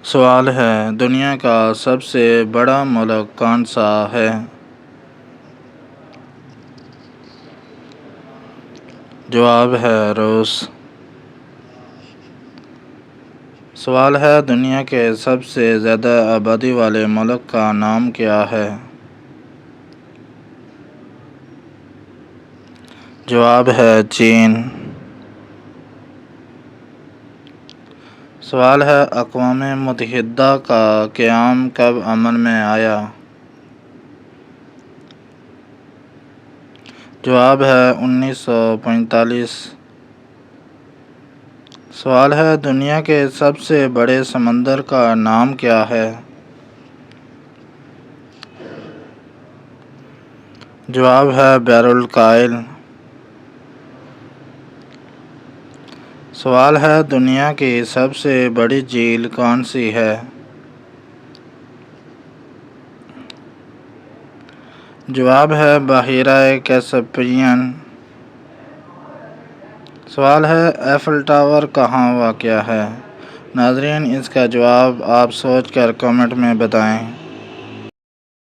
سوال ہے: دنیا کا سب سے بڑا ملک کون سا ہے؟ جواب ہے روس۔ سوال ہے: دنیا کے سب سے زیادہ آبادی والے ملک کا نام کیا ہے؟ جواب ہے چین۔ سوال ہے: اقوام متحدہ کا قیام کب عمل میں آیا؟ جواب ہے 1945۔ سوال ہے: دنیا کے سب سے بڑے سمندر کا نام کیا ہے؟ جواب ہے بحر الکاہل۔ سوال ہے: دنیا کی سب سے بڑی جھیل کون سی ہے؟ جواب ہے بحیرہ کیسپیئن۔ سوال ہے: ایفل ٹاور کہاں واقع ہے؟ ناظرین، اس کا جواب آپ سوچ کر کمنٹ میں بتائیں۔